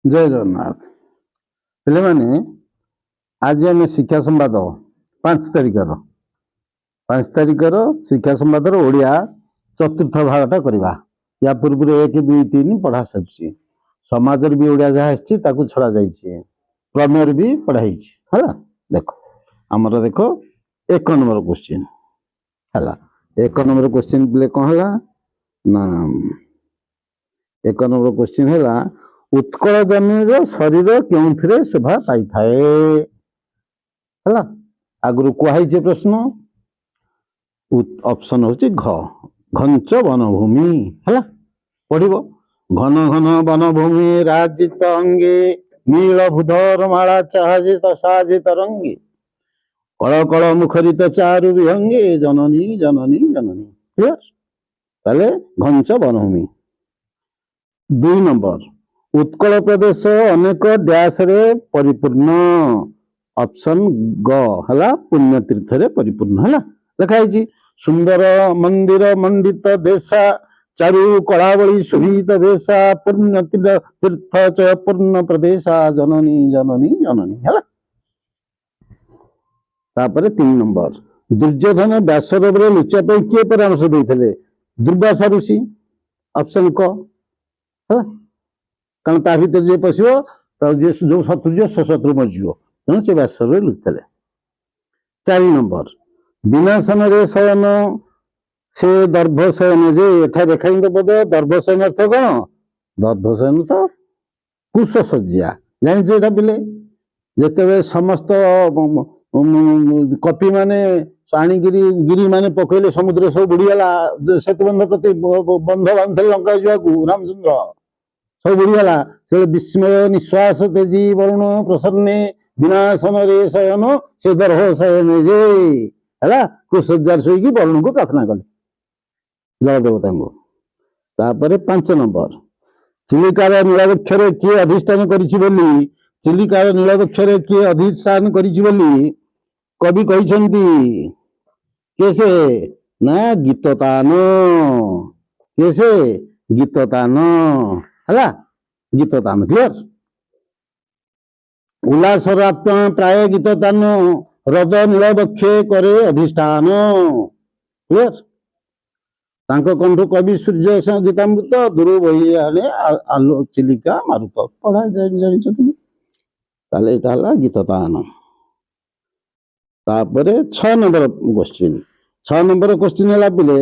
जय जगन्नाथ पे मैंने आज आम शिक्षा संवाद 5 तारिखर शिक्षा संवाद ओडिया चतुर्थ भागटा करवा या पूर्व 1 2 3 पढ़ा सारी समाज भी ओडिया जहाँ छड़ा जाइए प्रमेय भी पढ़ाई है देख आमर देख 1 नंबर क्वेश्चन है 1 नंबर क्वेश्चन बोले कौन है ना 1 नंबर क्वेश्चन है उत्कल जमीन शरीर क्यों शोभा पाई थाए आगु कहुई प्रश्न ऑप्शन हूँ घ घंच वनभूमि है पढ़ घन घन वनभूमि राजित अंगे नीलभूधर माला चाजित साजित रंगे कल कल मुखरित चारु विहंगे जननी जननी जननी क्लियर ताले घंच वनभूमि 2 नंबर उत्कल प्रदेश अनेक डैश रे परिपूर्ण ऑप्शन ग है पुण्यतीर्थ रे परिपूर्ण है लिखाई सुंदर मंदिर मंडित देशा चारु कलावली शोभित वेशा पुण्य तीर्थ च पूर्ण प्रदेशा जननी जननी जननी है तापर 3 नंबर दुर्योधन व्यासदेव लुचापी किए परामर्श देते दुर्वासा ऋषि ऑप्शन क है कारण ता भीतर जे पशो जो शत्रु से शत्रु मरज तेणु से व्यासदेव लुचुले 4 नंबर विनाशन रे शयन से दर्भ शयन जे एठा देखा पद दर्भ शयन अर्थ कौन दर्भ शयन तो कुश सज्जा जान पिले जिते समस्त कपि माने आणिगिरी गिरी माने पकड़े समुद्र सब बुड़ीगला सेतुबंध प्रति बंध बांधे लंका जावाकू रामचंद्र सब बुड़ीगला से विस्मय निश्वास तेजी वरुण प्रसन्ने विनाशन रे शयन से दर्भ शयन जे है कुशजार शोक वरुण को प्रार्थना कले जलदेवता को तापर 5 नंबर चिलिकार नीलाक्षर किए अधिष्ठान करी चिलिकार नीलाक्षर किए अधिष्ठान करी कवि कहते कैसे ना गीततान कैसे गीततान है गीततान क्लियर उल्लासरात्मा प्राय गीततान हृद नीलबक्षे करे अधिष्ठान क्लियर तांको कंठु कवि सूर्य गीतामृत दूर बही आने आलो चिलिका मारुत पढ़ा जानी गीततान तापर 6 नंबर क्वेश्चन है बोले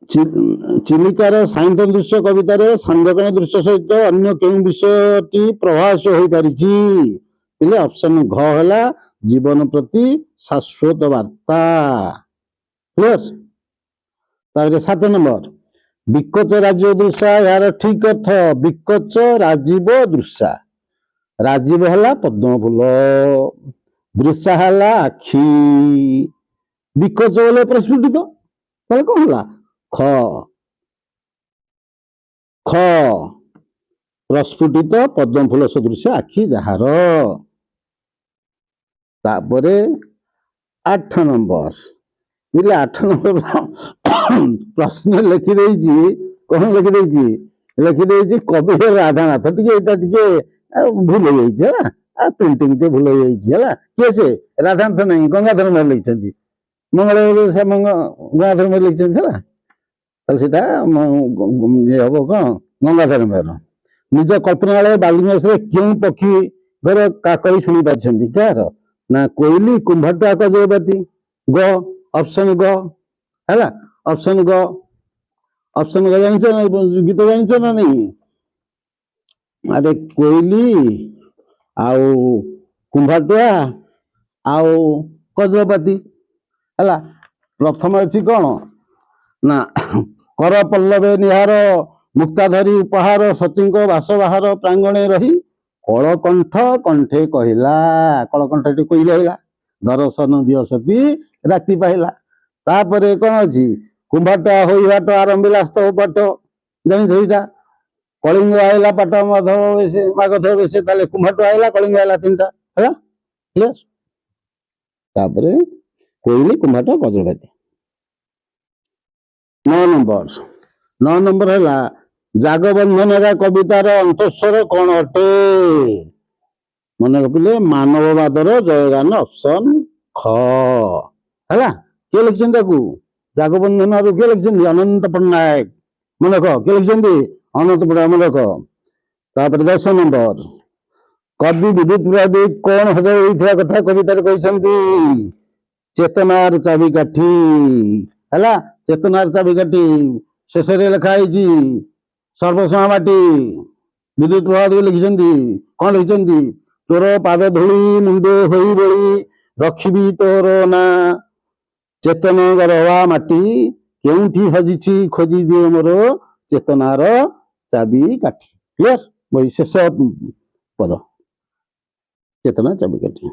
चिलिकार साइंत दृश्य कवितार सांगठन दृश्य सहित अन्य कौन विषयटी प्रभास हो पारे ऑप्शन घ है जीवन प्रति शाश्वत वार्ता क्लियर तापर 7 नंबर विकच राजीव दृश्य यार ठीक अर्थ विकच राजीव दृश्य राजीव है पद्म फूल दृश्य है आखि विकच बोले प्रस्फुटित तो कौन है ख ख प्रस्फुटित पद्म फूल सदृश आखि जार तापर 8 नंबर बुझे 8 नंबर प्रश्न लिखिदे कौन लिखिदे कवि राधानाथ टे भूल हो जाए प्रिंटिंग टे भूल हो जाए किए से राधानाथ नहीं गंगाधर मेहर लिखिं मंगल गंगाधर मेहर लिखिं हम कौन गंगाधर मेहर निज कल्पनालय बाल्मीस क्यों पक्षी घर काकई शुणी पार्टी क्या ना कोईली कुंभाटुआ कजलपाती ग ऑप्शन ग है ऑप्शन ग जान गीत जान ना नहीं अरे कोईली आउ कुंभाटुआ आउ कजलपाती है प्रथम अच्छी कौन ना कर पल्लवे निहार मुक्ताधरी उपहार सती बासबाहार प्रांगणे रही कलकंठ कंठे कहला कलकंठ कहला दर्शन दिय सती राति पाइला तापर कौन अच्छी कुंभाटुआ हो बाट आरंभिला स्तव पाठ जानी कलिंग आइला पाट माधव बेसे मागधव बेसे ताले कुंभाटुआ आइला कलिंग आइला 3टा है क्लियर तापर कोईली कुंभाटुआ कजलपाती 9 नंबर है ଜାଗବନ୍ଧନରା କବିତାର ଅନ୍ତଃସ୍ୱର କଣ ଅଟେ? ମନେ ରଖିଲେ ମାନବବାଦର ଜୟଗାନ ଅପସନ ଖ ହେଲା। କିଏ ଲେଖିଛନ୍ତି ତାକୁ? ଜାଗବନ୍ଧନରୁ କିଏ ଲେଖିଛନ୍ତି? ଅନନ୍ତ ପଟ୍ଟନାୟକ। ମନେ ରଖ କିଏ ଲେଖିଛନ୍ତି? ଅନନ୍ତ ପଟ୍ଟନାୟକ ମନେ ରଖ। ତାପରେ 10 ନମ୍ବର କବି ବିଦ୍ୟୁତ ପ୍ରସାଦ କଣ ହଜାଇ ହେଇଥିବା କଥା କବିତାରେ କହିଛନ୍ତି? ଚେତନାର ଚାବିକାଠି ହେଲା। ଚେତନାର ଚାବିକାଠି ଶେଷରେ ଲେଖା ହେଇଛି ସର୍ବସମା ମାଟି। ବିଦ୍ୟୁତ ପ୍ରସାଦ ବି ଲେଖିଛନ୍ତି। କଣ ଲେଖିଛନ୍ତି? ତୋର ପାଦ ଧୂଳି ମୁଣ୍ଡେ ହୋଇ ବଳି ରଖିବି ତୋର ନା ଚେତନ ଗରବା ମାଟି କେଉଁଠି ହଜିଛି ଖୋଜି ଦିଏ ମୋର ଚେତନାର ଚାବି କାଠି। କ୍ଲିୟର? ବହି ଶେଷ ପଦ ଚେତନା ଚାବି କାଠି।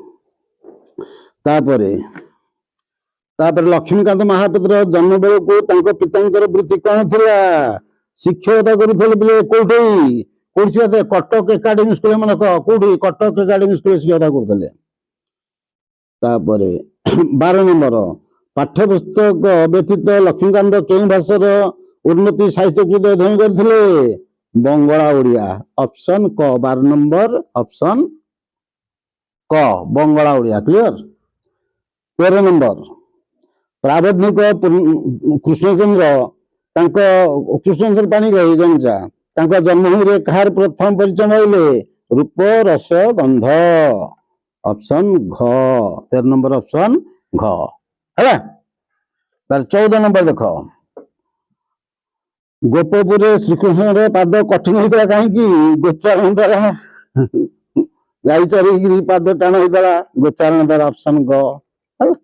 ତାପରେ ଲକ୍ଷ୍ମୀକାନ୍ତ ମହାପାତ୍ର ଜନ୍ମ ବେଳକୁ ତାଙ୍କ ପିତାଙ୍କର ବୃତ୍ତି କଣ ଥିଲା? ଶିକ୍ଷକତା କରୁଥିଲେ ବୋଲେ କୋଉଠି ଶିକ୍ଷକତା? Cuttack academy school. ମନେ କୋଉଠି? କଟକ ଏକାଡେମୀ ସ୍କୁଲ ଶିକ୍ଷକତା କରୁଥିଲେ। ତାପରେ 12 ନମ୍ବର ପାଠ୍ୟପୁସ୍ତକ ବ୍ୟତୀତ ଲକ୍ଷ୍ମୀକାନ୍ତ କେଉଁ ଭାଷାର ଉନ୍ନତି ସାହିତ୍ୟକୁ ଅଧ୍ୟୟନ କରିଥିଲେ? ବଙ୍ଗଳା ଓଡ଼ିଆ। ଅପସନ କ 12 ନମ୍ବର ଅପସନ କ ବଙ୍ଗଳା ଓଡ଼ିଆ। କ୍ଲିୟର? 13 ନମ୍ବର ପ୍ରାବନ୍ଧିକ କୃଷ୍ଣଚନ୍ଦ୍ର ପାଣିଗ୍ରାହୀ ଜାଣିଛ ତାଙ୍କ ଜନ୍ମଭୂମିରେ କାହାର ପ୍ରଥମ ପରିଚୟ ପାଇଲେ? ରୂପ ରସ ଗନ୍ଧ। ଅପସନ ଘ 13 ନମ୍ବର ଅପସନ ଘ ହେଲା। ତାର 14 ନମ୍ବର ଦେଖ ଗୋପପୁରରେ ଶ୍ରୀକୃଷ୍ଣଙ୍କର ପାଦ କଠିନ ହେଇଥିଲା କାହିଁକି? ଗୋଚାରଣ ଦ୍ୱାରା ଗାଈ ଚରିକିରି ପାଦ ଟାଣ ହେଇଥିଲା। ଗୋଚାରଣ ଦ୍ୱାରା ଅପସନ ଗ ହେଲା।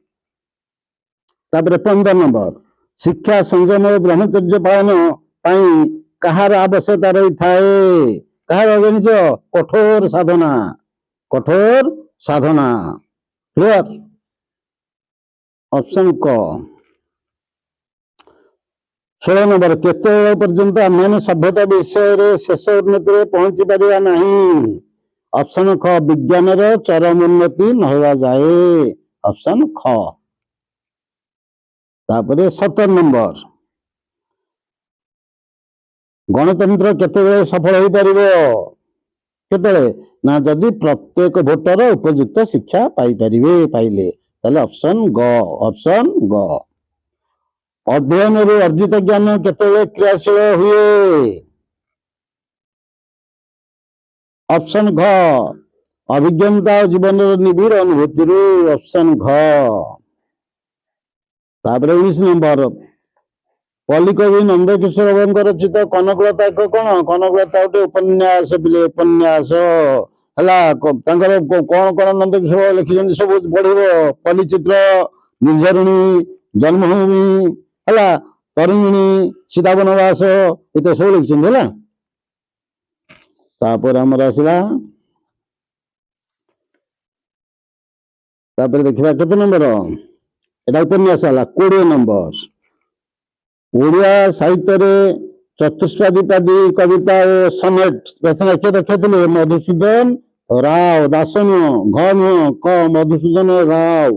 ତାପରେ 15 ନମ୍ବର ଶିକ୍ଷା ସଂଯମ ବ୍ରହ୍ମଚର୍ଯ୍ୟ ପାଳନ ପାଇଁ କାହାର ଆବଶ୍ୟକତା ରହିଥାଏ? କାହାର ଜାଣିଛ? କଠୋର ସାଧନା। କଠୋର ସାଧନା। କ୍ଲିୟର? ଅପସନ କ। 16 ନମ୍ବର କେତେବେଳ ପର୍ଯ୍ୟନ୍ତ ଆମେ ସଭ୍ୟତା ବିଷୟରେ ଶେଷ ଉନ୍ନତିରେ ପହଞ୍ଚି ପାରିବା ନାହିଁ? ଅପସନ ଖ ବିଜ୍ଞାନର ଚରମ ଉନ୍ନତି ନ ହେବା ଯାଏ। ଅପସନ ଖ। ତାପରେ 17 ନମ୍ବର ଗଣତନ୍ତ୍ର କେତେବେଳେ ସଫଳ ହୋଇପାରିବ? କେତେବେଳେ? ନା ଯଦି ପ୍ରତ୍ୟେକ ଭୋଟର ଉପଯୁକ୍ତ ଶିକ୍ଷା ପାଇଲେ। ତାହେଲେ ଅପସନ ଗ। ଅପସନ ଗ। ଅଧ୍ୟୟନରୁ ଅର୍ଜିତ ଜ୍ଞାନ କେତେବେଳେ କ୍ରିୟାଶୀଳ ହୁଏ? ଅପସନ ଘ ଅଭିଜ୍ଞତା ଜୀବନର ନିବିଡ଼ ଅନୁଭୂତିରୁ। ଅପସନ ଘ। ତାପରେ 19 ନମ୍ବର କଲିକବି ନନ୍ଦକିଶୋର ବାବୁଙ୍କ ରଚିତ କନକଲତା ଏକ କଣ? କନକଲତା ଗୋଟେ ଉପନ୍ୟାସ ପିଲେ। ଉପନ୍ୟାସ ହେଲା। ତାଙ୍କର କଣ କଣ ନନ୍ଦକିଶୋର ଲେଖିଛନ୍ତି ସବୁ ପଢିବ। ପଲ୍ଲୀଚିତ୍ର, ନିର୍ଝରିଣୀ, ଜନ୍ମଭୂମି ହେଲା, ତରଙ୍ଗିଣୀ, ସୀତାବନବାସ ଏତେ ସବୁ ଲେଖିଛନ୍ତି ହେଲା। ତାପରେ ଆମର ଆସିଲା ତାପରେ ଦେଖିବା କେତେ ନମ୍ବର? এটা উপন্যাস ହେଲା 20 ନମ୍ବର ଓଡ଼ିଆ ସାହିତ୍ୟରେ ଚତୁଷ୍ପାଦୀ କବିତା ଓ ସନେଟ ରଚନା କିଏ ଦେଖିଥିଲେ? ମଧୁସୂଦନ ରାଓ। ଦାସ ନୁହଁ, ଘ ନୁହଁ, କ ମଧୁସୂଦନ ରାଓ।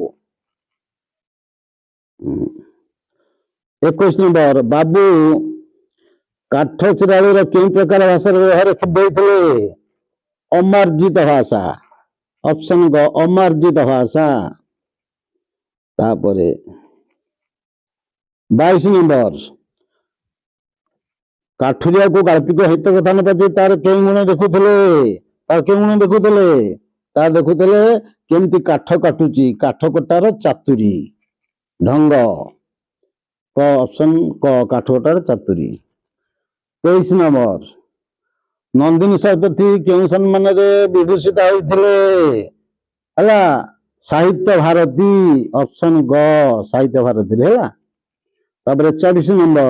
21 ନମ୍ବର ବାବୁ କାଠଚିରାଳିର କେଉଁ ପ୍ରକାର ଭାଷାର ବ୍ୟବହାର ଦେଇଥିଲେ? ଅମାର୍ଜିତ ଭାଷା। ଅପସନ ଗ ଅମାର୍ଜିତ ଭାଷା। ତାପରେ 22 ନମ୍ବର କାଠୁରିଆକୁ ଗାଳ୍ପିକ ହିତ କଥା ନ ପାଚି ତାର କେଉଁ ଗୁଣ ଦେଖୁଥିଲେ? ତାର ଦେଖୁଥିଲେ କେମିତି କାଠ କାଟୁଛି, କାଠ କଟାର ଚାତୁରୀ ଢଙ୍ଗ। କ ଅପସନ କ କାଠ କଟାର ଚାତୁରୀ। 23 ନମ୍ବର ନନ୍ଦିନୀ ଶତପଥୀ କେଉଁ ସମ୍ମାନରେ ବିଭୂଷିତ ହୋଇଥିଲେ? ହେଲା ସାହିତ୍ୟ ଭାରତୀ। ଅପସନ ଗ ସାହିତ୍ୟ ଭାରତୀରେ ହେଲା। ତାପରେ 24 ନମ୍ବର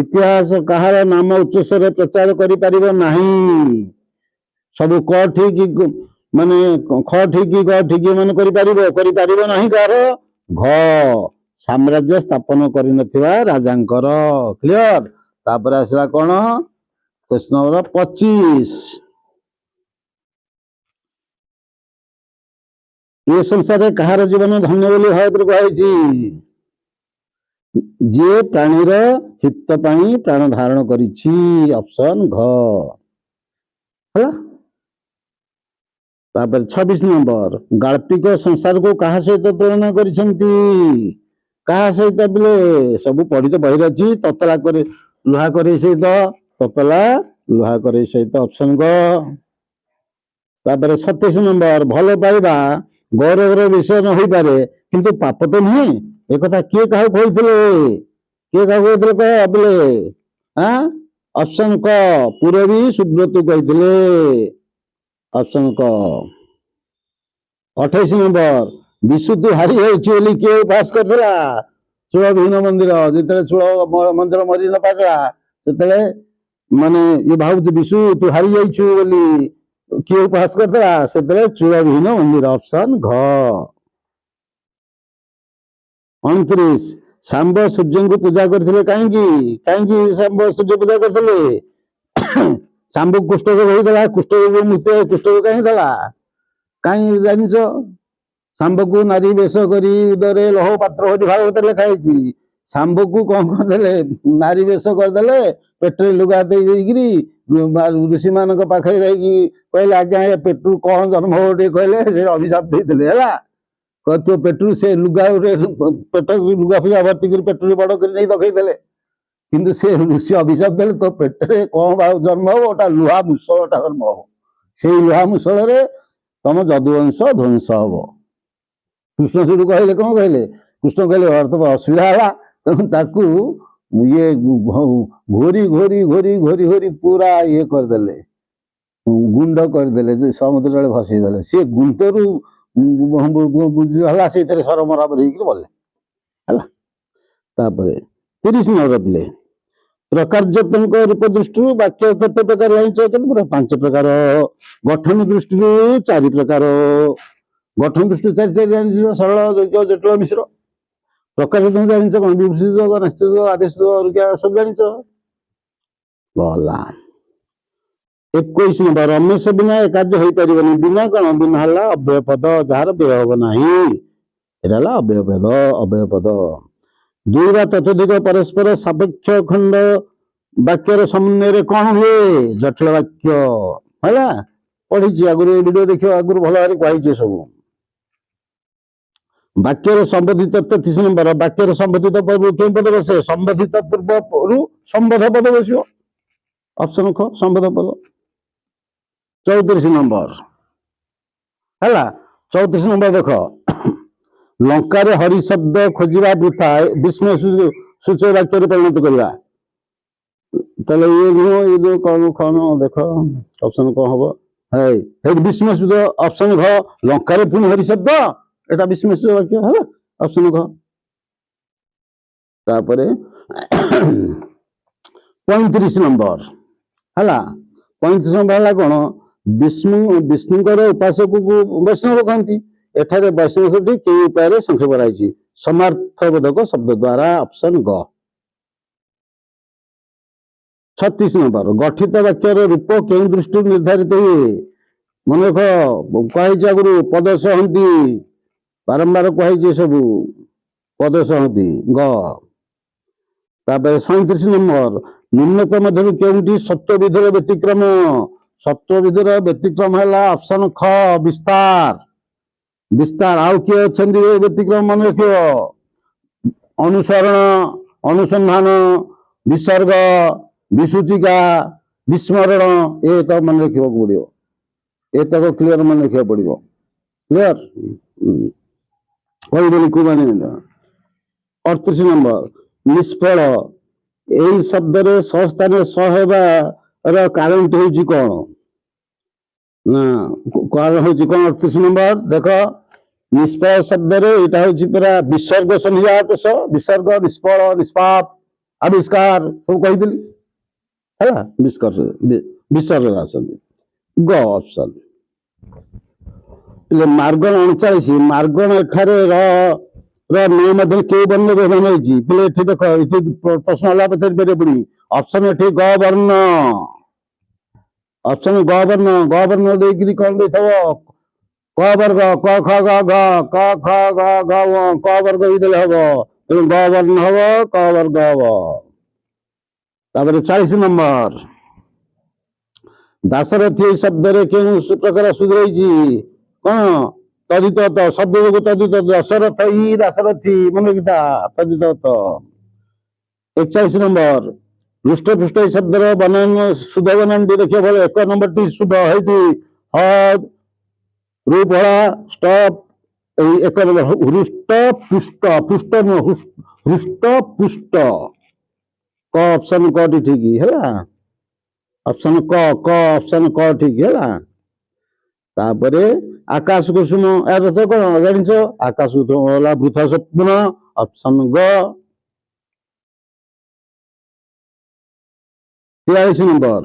ଇତିହାସ କାହାର ନାମ ଉଚ୍ଚସ୍ୱରରେ ପ୍ରଚାର କରିପାରିବ ନାହିଁ? ସବୁ କ ଠିକ ମାନେ ଖ ଠିକ ଗ ଠିକ ମାନେ କରିପାରିବ ନାହିଁ କାହାର? ଘ ସାମ୍ରାଜ୍ୟ ସ୍ଥାପନ କରିନଥିବା ରାଜାଙ୍କର। କ୍ଲିୟର? ତାପରେ ଆସିଲା କଣ? ପ୍ରଶ୍ନ ନମ୍ବର 25 ଏ ସଂସାରରେ କାହାର ଜୀବନ ଧନ୍ୟ ବୋଲି ଭାରତରେ କୁହାଯାଇଛି? ଯିଏ ପ୍ରାଣୀର ହିତ ପାଇଁ ପ୍ରାଣ ଧାରଣ କରିଛି, ଅପସନ ଘ ହେଲା। ତାପରେ 26 ନମ୍ବର, ଗାଳ୍ପିକ ସଂସାରକୁ କାହା ସହିତ ତୁଳନା କରିଛନ୍ତି? କାହା ସହିତ ପିଲେ? ସବୁ ପଢିତ ବହିରେ ଅଛି। ତତଲା କରି ଲୁହା କରେଇ ସହିତ, ତତଲା ଲୁହା କରେଇ ସହିତ, ଅପସନ ଗ। ତାପରେ 27 ନମ୍ବର, ଭଲ ପାଇବା ଗୌରବର ବିଷୟ ନ ହୋଇପାରେ କିନ୍ତୁ ପାପ ତ ନୁହେଁ। ଏକଥା କିଏ କାହାକୁ କହିଥିଲେ? କିଏ କାହାକୁ କହିଥିଲେ କହ ପିଲେ? ଅପସନ କ, ପୁରବୀ ସୁବ୍ରତ କହିଥିଲେ, ଅପସନ କ। 28 ନମ୍ବର, ବିଶୁ ତୁ ହାରି ଯାଇଛୁ ବୋଲି କିଏ ପାସ୍ କରିଥିଲା? ଚୂଳବିହୀନ ମନ୍ଦିର, ଯେତେବେଳେ ଚୂଳ ମନ୍ଦିର ମରି ନ ପାରିଲା ସେତେବେଳେ ମାନେ ଇଏ ଭାବୁଛୁ ବିଶୁ ତୁ ହାରି ଯାଇଛୁ ବୋଲି କିଏ ପାସ୍ କରିଥିଲା? ସେତେବେଳେ ଚୂଳବିହୀନ ମନ୍ଦିର, ଅପସନ ଘ। 29, ଶାମ୍ବ ସୂର୍ଯ୍ୟଙ୍କୁ ପୂଜା କରିଥିଲେ କାହିଁକି? କାହିଁକି ଶାମ୍ବ ସୂର୍ଯ୍ୟ ପୂଜା କରିଥିଲେ? ଶାମ୍ବ କୁଷ୍ଠରୋଗ ହେଇଥିଲା, କୁଷ୍ଠରୋଗ ମୃତ୍ୟୁ କୁଷ୍ଠରୋଗ କାହିଁକି ଥିଲା? କାହିଁକି ଜାଣିଛ? ଶାମ୍ବକୁ ନାରୀ ବେଶ କରି ଉଦରେ ଲୌହ ପାତ୍ର ବୋଲି ଭାଗବତରେ ଲେଖା ହେଇଛି। ଶାମ୍ବକୁ କଣ କରିଦେଲେ? ନାରୀ ବେଶ କରିଦେଲେ, ପେଟରେ ଲୁଗା ଦେଇକିରି ଋଷି ମାନଙ୍କ ପାଖରେ ଯାଇକି କହିଲେ ଆଜ୍ଞା ଏ ପେଟରୁ କଣ ଜନ୍ମ ହବ ଟିକେ କହିଲେ, ସେ ଅଭିଶାପ ଦେଇଥିଲେ ହେଲା। ତୋ ପେଟରୁ ସେ ଲୁଗା ପେଟ ଲୁଗା ଫୁଗା ଭର୍ତ୍ତି କରି ପେଟରୁ ବଡ କରି ନେଇ ଦେଖେଇଦେଲେ। କିନ୍ତୁ ସେ ଋଷି ଅଭିଶାପ ଦେଲେ ତୋ ପେଟରେ କଣ ଜନ୍ମ ହବ? ଓଟା ଲୁହା ମୁଷଳଟା ଜନ୍ମ ହବ। ସେଇ ଲୁହା ମୁଷଳରେ ତମ ଯଦୁବଂଶ ଧ୍ୱଂସ ହବ। କୃଷ୍ଣ ସେଠୁ କହିଲେ, କଣ କହିଲେ? କୃଷ୍ଣ କହିଲେ ଅର୍ଥ ଅସୁବିଧା ହେଲା, ତେଣୁ ତାକୁ ଇଏ ଘୋରି ଘୋରି ଘୋରି ଘୋରି ଘୋରି ପୁରା ଇଏ କରିଦେଲେ, ଗୁଣ୍ଡ କରିଦେଲେ, ସମୁଦ୍ର ଜଳେ ଭସେଇ ଦେଲେ। ସିଏ ଗୁଣ୍ଡରୁ ହେଲା, ସେଇଥିରେ ସରମରାବ ହେଇକିରି ବଲେ ହେଲା। ତାପରେ 30 ନମ୍ବର ପିଲେ, ପ୍ରକାର୍ଯ୍ୟତ୍ମକ ରୂପ ଦୃଷ୍ଟିରୁ ବାକ୍ୟ କେତେ ପ୍ରକାର ଜାଣିଛ? ପୁରା 5 ପ୍ରକାର। ଗଠନ ଦୃଷ୍ଟିରୁ 4 ପ୍ରକାର। ଗଠନ ଦୃଷ୍ଟିରୁ 4 ଜାଣିଛ, ସରଳ, ଯୌଗିକ, ଜଟିଳ, ମିଶ୍ର। ପ୍ରକାର୍ଯ୍ୟତ୍ମକ ଜାଣିଛ କଣ? ବିଭୂଷିତ, ନାସ୍ତିକ, ଆଦେଶ, ଅରୁକ୍ଷା ସବୁ ଜାଣିଛ। ଗଲା 21 ନମ୍ବର, ରମେଶ ବିନା ଏ କାର୍ଯ୍ୟ ହେଇପାରିବନି। ବିନା କଣ? ବିନା ହେଲା ଅବ୍ୟୟ ପଦ, ଯାହାର ବ୍ୟୟ ହବ ନାହିଁ, ଏଟା ହେଲା ଅବ୍ୟୟ ପଦ। ଅବ୍ୟୟ ପଦ। 2 ବା ତତୋଧିକ ପରସ୍ପର ସାପେକ୍ଷ ଖଣ୍ଡ ବାକ୍ୟର ସମନ୍ୱୟରେ କଣ ହୁଏ? ଜଟିଳ ବାକ୍ୟ ହେଲା। ପଢିଛି ଆଗରୁ, ଭିଡିଓ ଦେଖିବ, ଆଗରୁ ଭଲ ଭାବରେ କହିଛି ସବୁ। ବାକ୍ୟର ସମ୍ବୋଧିତ 33 ନମ୍ବର, ବାକ୍ୟର ସମ୍ବୋଧିତ ପୂର୍ବରୁ କେଉଁ ପଦ ବସେ? ସମ୍ବୋଧିତ ପୂର୍ବରୁ ସମ୍ବୋଧ ପଦ ବସିବ, ଅପସନ ଖ, ସମ୍ବୋଧ ପଦ। 34 ନମ୍ବର ହେଲା। 34 ନମ୍ବର ଦେଖ, ଲଙ୍କାରେ ହରି ଶବ୍ଦ ଖୋଜିବା ବୃଥା, ବିସ୍ମୟ ସୂଚକ ବାକ୍ୟରେ ପରିଣତ କରିବା। ତାହେଲେ ଇଏ କଣ କଣ ଦେଖ, ଅପସନ କଣ ହବ? ବିସ୍ମୟ ସୂଚକ, ଅପସନ ଘ। ଲଙ୍କାରେ ପୁଣି ହରି ଶବ୍ଦ, এটা ବିସ୍ମୟ ସୂଚକ ବାକ୍ୟ ହେଲା, ଅପସନ ଘ। ତାପରେ 35 ନମ୍ବର ହେଲା। 35 ନମ୍ବର ହେଲା କଣ? ବିଷ୍ଣୁଙ୍କର ଉପାସକକୁ ବୈଷ୍ଣବ କହନ୍ତି। ଏଠାରେ ବୈଷ୍ଣବ ଶବ୍ଦଟି କେଉଁ ଉପାୟରେ ସଂକ୍ଷେପ କରାଯାଇଛି? ସମାର୍ଥବୋଧକ ଶବ୍ଦ ଦ୍ୱାରା, ଅପସନ ଗ। 36 ନମ୍ବର, ଗଠିତ ବାକ୍ୟର ରୂପ କେଉଁ ଦୃଷ୍ଟିରୁ ନିର୍ଦ୍ଧାରିତ ହୁଏ? ମନେ ରଖ, କୁହାଯାଇଛି ଆଗରୁ ପଦ ସହନ୍ତି, ବାରମ୍ବାର କୁହାଯାଇଛି ସବୁ, ପଦ ସହନ୍ତି ଗ। ତାପରେ 37 ନମ୍ବର, ନିମ୍ନକ ମଧ୍ୟରୁ କେଉଁଟି ସତ୍ୱବିଧିର ବ୍ୟତିକ୍ରମ? ସତ୍ୱବିଧିର ବ୍ୟତିକ୍ରମ ହେଲା ଅପସନ ଖ, ବିସ୍ତାର। ବିସ୍ତାର। ଆଉ କିଏ ଅଛନ୍ତି ବ୍ୟତିକ୍ରମ ମନେ ରଖିବ? ଅନୁସରଣ, ଅନୁସନ୍ଧାନ, ବିସର୍ଗ, ବିସୂଚିକା, ବିସ୍ମରଣ, ଏତକ ମନେ ରଖିବାକୁ ପଡିବ। ଏତକ କ୍ଲିୟର ମନେ ରଖିବାକୁ ପଡିବ। କ୍ଲିୟର? କହିଦେଲି କୋଉମାନେ। 38 ନମ୍ବର, ନିଷ୍ଫଳ। ଏହି ଶବ୍ଦରେ ସ ସ୍ଥାନରେ ସ ହେବାର କାରଣଟି ହେଉଛି କଣ? ନା କାରଣ ହେଉଛି କଣ? 38 ନମ୍ବର ଦେଖ, ନିଷ୍ଫଳ ଶବ୍ଦରେ ଏଇଟା ହେଉଛି ପୁରା ବିସର୍ଗ ସନ୍ନିଜାତ ସ, ବିସର୍ଗ, ନିଷ୍ଫଳ, ନିଷ୍ପାପ, ଆବିଷ୍କାର ସବୁ କହିଥିଲି ହେଲା। ବିସର୍ଗ ଆସନ୍ତି ଗ, ଅପସନ। ମାର୍ଗଣ 39, ମାର୍ଗଣ ଏଠାରେ ର ନ ମଧ୍ୟରେ କେଉଁ ବର୍ଣ୍ଣ ବ୍ୟବଧାନ ହେଇଛି? ପିଲେ ଏଠି ଦେଖ, ଏଠି ପ୍ରଶ୍ନ ହେଲା ପଚାରି ପାରିବେ ପୁଣି। ଅପସନ ଏଠି ଗ ବର୍ଣ୍ଣ, ଅପସନ ଗ ବର୍ଣ୍ଣ। ଗ ବର୍ଣ୍ଣ ଦେଇକିରି କଣ ଦେଇଥବ? କ ବର୍ଗ, କ ଖ ଗ ଘ, କ ଖ ଗ ଘ କ ବର୍ଗ ବି ଦେଲେ ହବ। ତେଣୁ ଗ ବର୍ଣ୍ଣ ହବ, କ ବର୍ଗ ହବ। ତାପରେ 40 ନମ୍ବର, ଦାଶରଥୀ ଶବ୍ଦରେ କେଉଁ ପ୍ରକାର ସୂତ୍ର ରହିଛି? କଣ? ତଦିତ ଶବ୍ଦ ଯୋଗୁ ତଦିତ, ଦଶରଥ ଇ ଦାଶରଥୀ, ମନେ ରଖିଥା, ତଦିତ। 41 ନମ୍ବର, ପୃଷ୍ଠ ପୃଷ୍ଠ ଏଇ ଶବ୍ଦର ବନାନ, ଶୁଦ୍ଧ ବନାନଟି ଦେଖିବ ଭଲ। 1 ନମ୍ବରଟି ଶୁଦ୍ଧ ହେଇଟି ହଦ ରୂପଳା ଷ୍ଟପ, এই 1 নম্বর হৃষ্ট পুষ্ট, পুষ্ট নୁହଁ ହୃଷ୍ଟ ପୁଷ୍ଟ, କ ଅପସନ କ ଟି ଠିକ ହେଲା, ଅପସନ କ ଅପସନ କ ଠିକ ହେଲା। ତାପରେ ଆକାଶ କୁସୁମ, ଏହାର ଅର୍ଥ କଣ ଜାଣିଛ? ଆକାଶ କୁସୁମ ହେଲା ବୃଥା ସ୍ୱପ୍ନ, ଅପସନ ଗ। 43 ନମ୍ବର,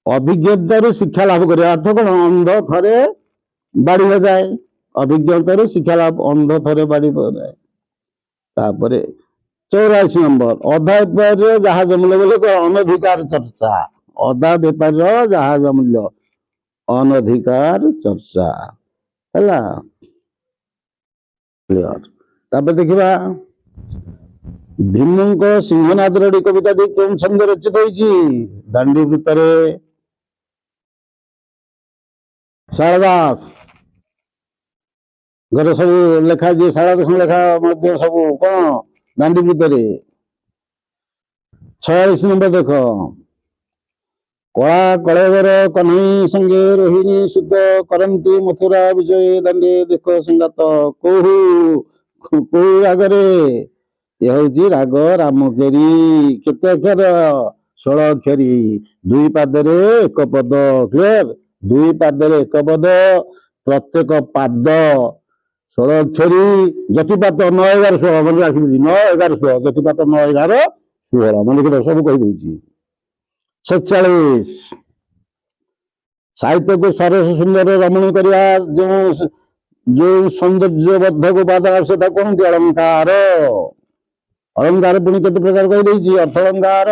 ଅଭିଜ୍ଞତାରୁ ଶିକ୍ଷା ଲାଭ କରିବା, ଅର୍ଥ କଣ? ଅନ୍ଧ ଥରେ ବାଡ଼ି ବଜାଏ, ଅଭିଜ୍ଞତାରୁ ଶିକ୍ଷା ଲାଭ, ଅନ୍ଧ ଥରେ ବାଡ଼ି ବଜାଏ। ତାପରେ 84 ନମ୍ବର, ଅଧା ବେପାରୀର ଜାହାଜ ମୂଲ୍ୟ ବୋଲି ଅନଧିକାର ଚର୍ଚ୍ଚା, ଅଧା ବେପାରୀର ଜାହାଜ ମୂଲ୍ୟ, ଅନଧିକାର ଚର୍ଚ୍ଚା ହେଲା, କ୍ଲିୟର। ତାପରେ ଦେଖିବା ଭୀମଙ୍କ ସିଂହନାଦର କବିତାଟି କେଉଁ ଛନ୍ଦ ରଚିତ ହୋଇଛି? ଦାଣ୍ଡି ବୃତ୍ତରେ, ଶାରଳା ଦାସ ଘରେ ସବୁ ଲେଖା, ଯିଏ ଶାରଳା ଦାସ ଲେଖା ମଧ୍ୟ ସବୁ କଣ? ଦାଣ୍ଡି ବୃତ୍ତରେ। 46 ନମ୍ବର ଦେଖ, କଳା କଳେବର କହ୍ନେଇ ସଙ୍ଗେ ରୋହିଣୀ ଶୁଦ୍ଧ କରନ୍ତି ମଥୁରା ବିଜୟ ଦାଣ୍ଡେ ଦେଖ ସଂଗାତ, କୋଉ ରାଗରେ? ଏ ହଉଛି ରାଗ ରାମକେରି। କେତେ ଅକ୍ଷର? 16 ଅକ୍ଷରୀ। 2 ପାଦରେ 1 ପଦ, କ୍ଲିୟର। 2 ପାଦରେ 1 ପଦ, ପ୍ରତ୍ୟେକ ପାଦ 16 ଅକ୍ଷରୀ। ଯତିପାତ 9, 11, 16, ମନେ ରାଖିବି, 9, 11, 16, ଯତିପାତ 9, 11, 16, ମନେ ସବୁ କହିଦଉଛି। 47, ସାହିତ୍ୟକୁ ସରସ ସୁନ୍ଦର ରମଣୀ କରିବା ଯୋଉ ସୌନ୍ଦର୍ଯ୍ୟବର୍ଦ୍ଧକ ଉପାଦାନ ସେ ତାକୁ କହନ୍ତି ଅଳଙ୍କାର। ଅଳଙ୍କାର ପୁଣି କେତେ ପ୍ରକାର କହିଦେଇଛି? ଅର୍ଥ ଅଳଙ୍କାର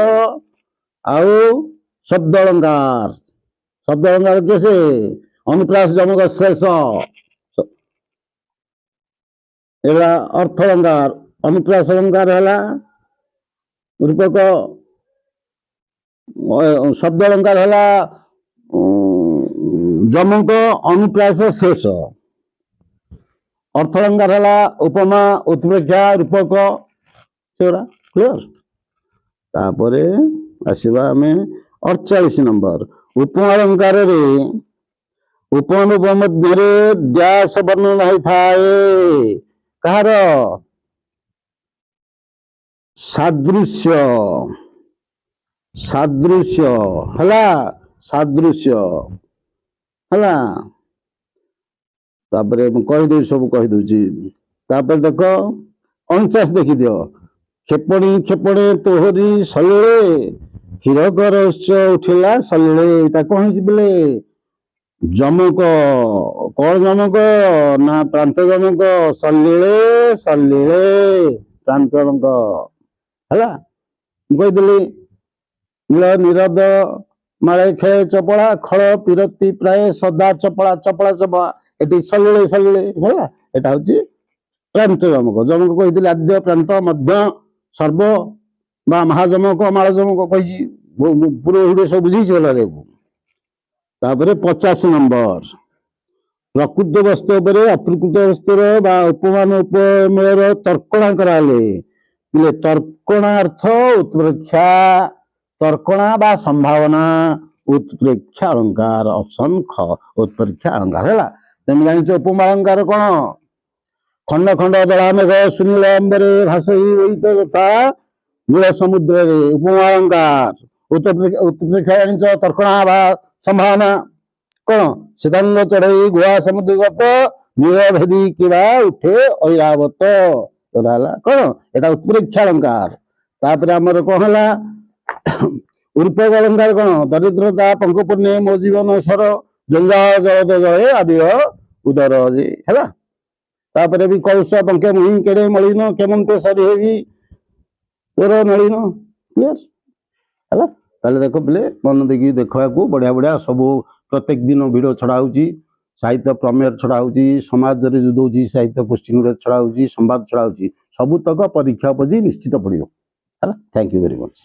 ଆଉ ଶବ୍ଦ ଅଳଙ୍କାର। ଶବ୍ଦ ଅଳଙ୍କାର କିଏ ସେ? ଅନୁପ୍ରାସ ଜମକ ଶେଷ, ଏଗୁଡ଼ା ଅର୍ଥ ଅଳଙ୍କାର। ଅନୁପ୍ରାସ ଅଳଙ୍କାର ହେଲା ରୂପକ, ଶବ୍ଦ ଅଳଙ୍କାର ହେଲା ଜମକ ଅନୁପ୍ରାସ ଶେଷ, ଅର୍ଥ ଅଳଙ୍କାର ହେଲା ଉପମା ଉତ୍ପ୍ରେକ୍ଷା ରୂପକ, ସେଗୁଡ଼ା କ୍ଲିୟର। ତାପରେ ଆସିବା ଆମେ 48 ନମ୍ବର, ଉପମା ଅଳଙ୍କାରରେ ଉପମା ମଧ୍ୟରେ ଡ୍ୟାସ ବର୍ଣ୍ଣନା ହୋଇଥାଏ, କାହାର? ସାଦୃଶ୍ୟ, ସାଦୃଶ୍ୟ ହେଲା, ସାଦୃଶ୍ୟ ହେଲା। ତାପରେ ମୁଁ କହିଦେଉଛି, ସବୁ କହିଦଉଛି। ତାପରେ ଦେଖ 49 ଦେଖିଦିଅ, କ୍ଷେପଣୀ କ୍ଷେପଣୀ ତୋହରି ସଲିଳେ, ହୀରକର ଉତ୍ସ ଉଠିଲା ସଲିଳେ। ଏଇଟା କଣ ହେଇଛି ବୋଲେ? ଜମକ। କଣ ଜମକ? ନା ପ୍ରାନ୍ତ ଜମକ। ସଲିଳେ ସଲିଳେ ପ୍ରାନ୍ତ ଜମକ ହେଲା। ମୁଁ କହିଥିଲି ନୀଳ ନିରଦ ମାଳେ ଖେଳେ ଚପଳା, ଖଳ ପିରତି ପ୍ରାୟ ସଦା ଚପଳା, ଚପଳା ଚପଳା, ଏଠି ସଲିଳେ ସଲିଳେ ହେଲା। ଏଟା ହଉଛି ପ୍ରାନ୍ତ ଜମକ। ଜମକ କହିଥିଲି ଆଦ୍ୟ, ପ୍ରାନ୍ତ, ମଧ୍ୟ, ସର୍ବ ବା ମହାଜମକ, ମାଳ ଜମକ କହିଛି, ପୁରୋ ଭିଡ଼ିଓ ସବୁ ବୁଝେଇଛି ଗଲାରେ। ତାପରେ 50 ନମ୍ବର, ପ୍ରକୃତ ବସ୍ତୁ ଉପରେ ଅପ୍ରକୃତ ବସ୍ତୁର ବା ଉପମାନ ଉପମେୟର ତର୍କଣା କରାଲେ। ତର୍କଣାର୍ଥ ଉତ୍ପ୍ରେକ୍ଷା, ତର୍କଣା ବା ସମ୍ଭାବନା, ଉତ୍ପ୍ରେକ୍ଷା ଅଳଙ୍କାର, ଅପସନ ଖ, ଉତ୍ପ୍ରେକ୍ଷା ଅଳଙ୍କାର ହେଲା। ତମେ ଜାଣିଛ ଉପମା ଅଳଙ୍କାର କଣ? ଖଣ୍ଡ ଖଣ୍ଡ ଦଳା ମେଘ ସୁନୀଳ ଅମ୍ବରେ ଭାସଇ ବୋଇତ ଯଥା ନୀଳ ସମୁଦ୍ରରେ, ଉପମା ଅଳଙ୍କାର। ଉତ୍ପ୍ରେକ୍ଷା ଜାଣିଛ? ତର୍କଣା ବା ସମ୍ଭାବନା। କଣ? ସିଦ୍ଧାନ୍ତ ଚଢେଇ ଗୁହା ସମୁଦ୍ରଗତ, ନୀଳ ଭେଦି କିବା ଉଠେ ଐରାବତ, ଏଟା ହେଲା କଣ? ଏଟା ଉତ୍ପ୍ରେକ୍ଷା ଅଳଙ୍କାର। ତାପରେ ଆମର କଣ ହେଲା? ରୂପକ ଅଳଙ୍କାର କଣ? ଦରିଦ୍ରତା ପଙ୍କପୂର୍ଣ୍ଣେ ମୋ ଜୀବନ ସ୍ୱର, ଜଞ୍ଜାଳ ଜଳଦ ଜଳେ ଆବିଳ ଉଦର ହେଲା। ତାପରେ ବି କୌଶ ପଙ୍କେ ମୁହିଁ କେଡେ ମଳିନ, କେମନ୍ତେ ସରି ହେବି ତୋର ନଳିନ, କ୍ଲିୟର ହେଲା। ତାହେଲେ ଦେଖ ପିଲେ, ମନ ଦେଇକି ଦେଖିବାକୁ, ବଢିଆ ବଢିଆ ସବୁ ପ୍ରତ୍ୟେକ ଦିନ ଭିଡିଓ ଛଡା ହଉଛି। साहित्य प्रमेय छड़ा होची समाज रे जो दोची साहित्य पोस्टिंग रे छड़ा होची संवाद छड़ा होची सबुतक परीक्षा उपजी निश्चित पड़ियो। Thank you very much.